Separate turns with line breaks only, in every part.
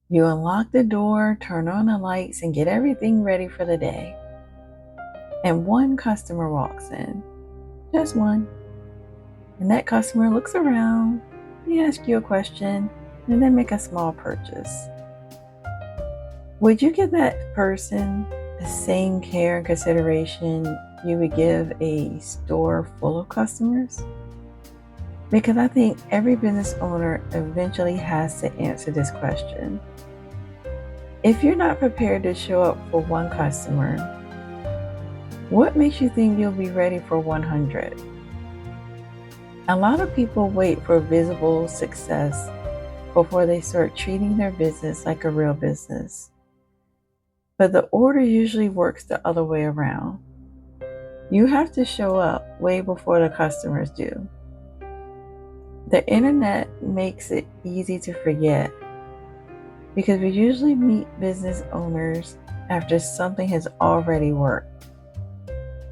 You unlock the door, turn on the lights, and get everything ready for the day. And one customer walks in, just one. And that customer looks around, they ask you a question, and then make a small purchase. Would you give that person the same care and consideration you would give a store full of customers? Because I think every business owner eventually has to answer this question. If you're not prepared to show up for one customer, what makes you think you'll be ready for 100? A lot of people wait for visible success before they start treating their business like a real business. But the order usually works the other way around. You have to show up way before the customers do. The internet makes it easy to forget because we usually meet business owners after something has already worked.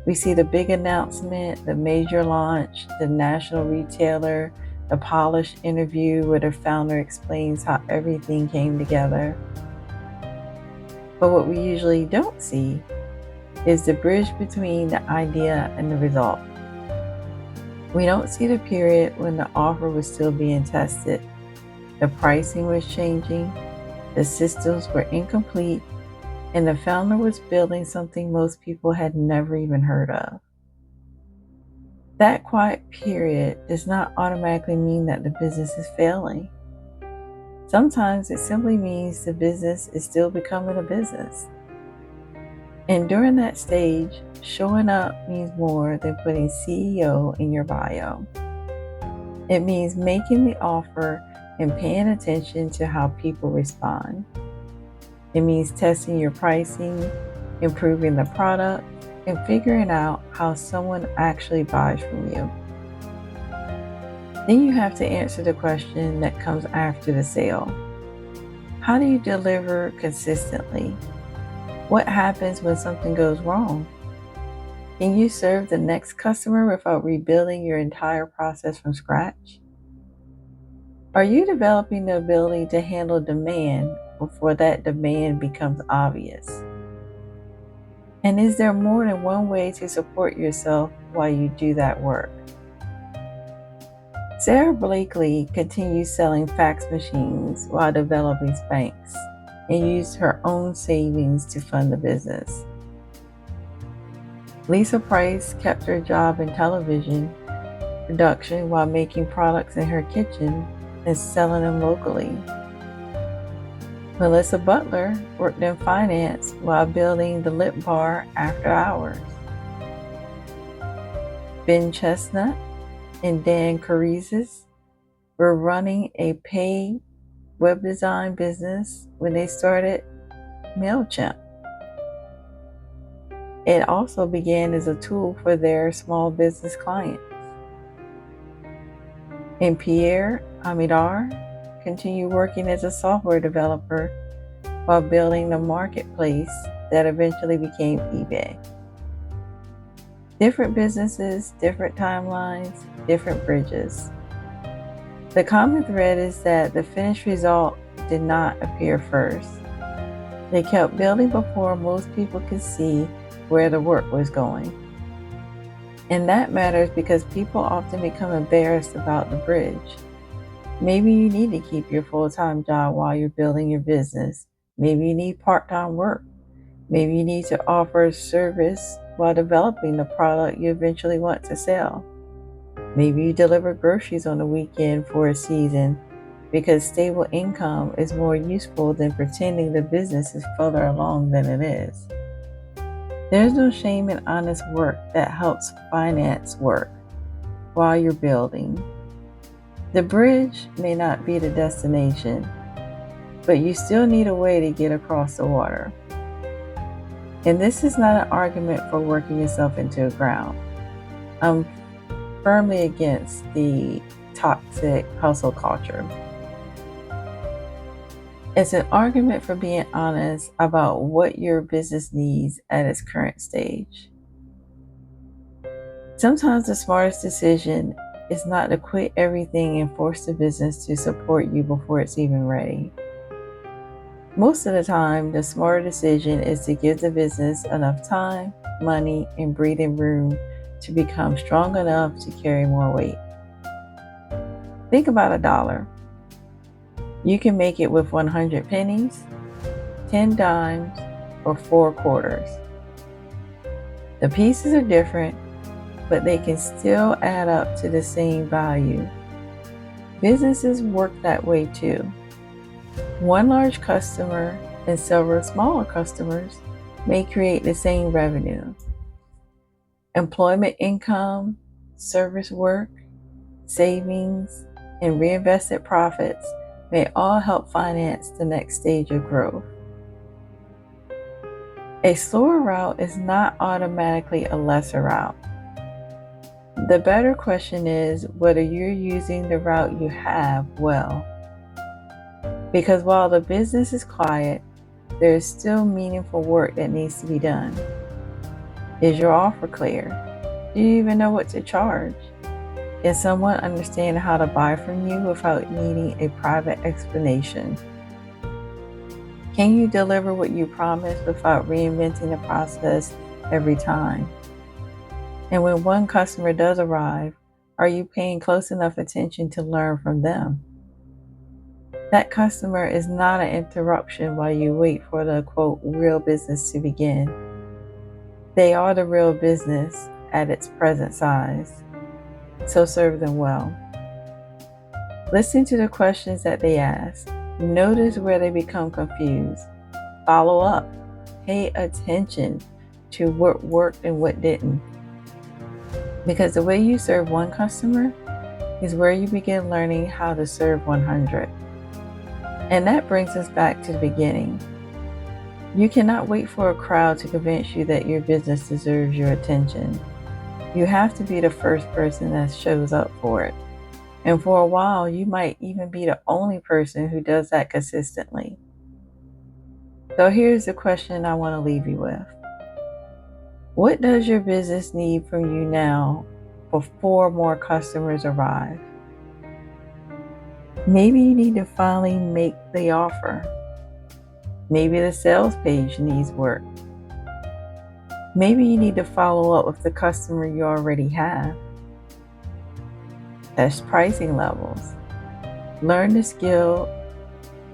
We see the big announcement, the major launch, the national retailer, the polished interview where the founder explains how everything came together. But what we usually don't see is the bridge between the idea and the result. We don't see the period when the offer was still being tested, the pricing was changing, the systems were incomplete, and the founder was building something most people had never even heard of. That quiet period does not automatically mean that the business is failing. Sometimes it simply means the business is still becoming a business. And during that stage, showing up means more than putting CEO in your bio. It means making the offer and paying attention to how people respond. It means testing your pricing, improving the product, and figuring out how someone actually buys from you. Then you have to answer the question that comes after the sale. How do you deliver consistently? What happens when something goes wrong? Can you serve the next customer without rebuilding your entire process from scratch? Are you developing the ability to handle demand before that demand becomes obvious? And is there more than one way to support yourself while you do that work? Sarah Blakely continued selling fax machines while developing Spanx and used her own savings to fund the business. Lisa Price kept her job in television production while making products in her kitchen and selling them locally. Melissa Butler worked in finance while building the Lip Bar After Hours. Ben Chestnut and Dan Carrizes were running a paid web design business when they started Mailchimp. It also began as a tool for their small business clients. And Pierre Amidar continued working as a software developer while building the marketplace that eventually became eBay. Different businesses, different timelines, different bridges. The common thread is that the finished result did not appear first. They kept building before most people could see where the work was going. And that matters because people often become embarrassed about the bridge. Maybe you need to keep your full-time job while you're building your business. Maybe you need part-time work. Maybe you need to offer a service while developing the product you eventually want to sell. Maybe you deliver groceries on the weekend for a season because stable income is more useful than pretending the business is further along than it is. There's no shame in honest work that helps finance work while you're building. The bridge may not be the destination, but you still need a way to get across the water. And this is not an argument for working yourself into the ground. I'm firmly against the toxic hustle culture. It's an argument for being honest about what your business needs at its current stage. Sometimes the smartest decision is not to quit everything and force the business to support you before it's even ready. Most of the time, the smarter decision is to give the business enough time, money, and breathing room to become strong enough to carry more weight. Think about $1. You can make it with 100 pennies, 10 dimes, or 4 quarters. The pieces are different, but they can still add up to the same value. Businesses work that way too. One large customer and several smaller customers may create the same revenue. Employment income, service work, savings, and reinvested profits may all help finance the next stage of growth. A slower route is not automatically a lesser route. The better question is whether you're using the route you have well. Because while the business is quiet, there is still meaningful work that needs to be done. Is your offer clear? Do you even know what to charge? Can someone understand how to buy from you without needing a private explanation? Can you deliver what you promised without reinventing the process every time? And when one customer does arrive, are you paying close enough attention to learn from them? That customer is not an interruption while you wait for the, quote, real business to begin. They are the real business at its present size, so serve them well. Listen to the questions that they ask. Notice where they become confused. Follow up. Pay attention to what worked and what didn't. Because the way you serve one customer is where you begin learning how to serve 100. And that brings us back to the beginning. You cannot wait for a crowd to convince you that your business deserves your attention. You have to be the first person that shows up for it. And for a while, you might even be the only person who does that consistently. So here's the question I want to leave you with. What does your business need from you now before more customers arrive? Maybe you need to finally make the offer. Maybe the sales page needs work. Maybe you need to follow up with the customer you already have. Test pricing levels. Learn the skill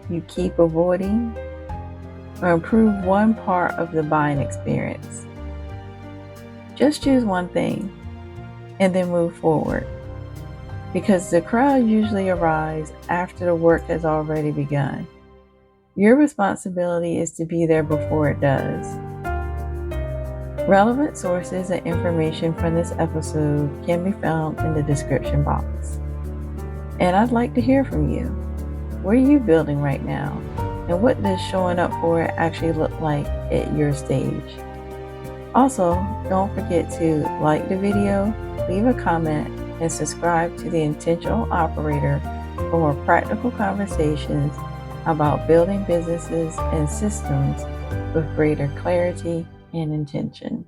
you keep avoiding, or improve one part of the buying experience. Just choose one thing and then move forward, because the crowd usually arrives after the work has already begun. Your responsibility is to be there before it does. Relevant sources and information from this episode can be found in the description box. And I'd like to hear from you. What are you building right now? And what does showing up for it actually look like at your stage? Also, don't forget to like the video, leave a comment, and subscribe to the Intentional Operator for more practical conversations about building businesses and systems with greater clarity and intention.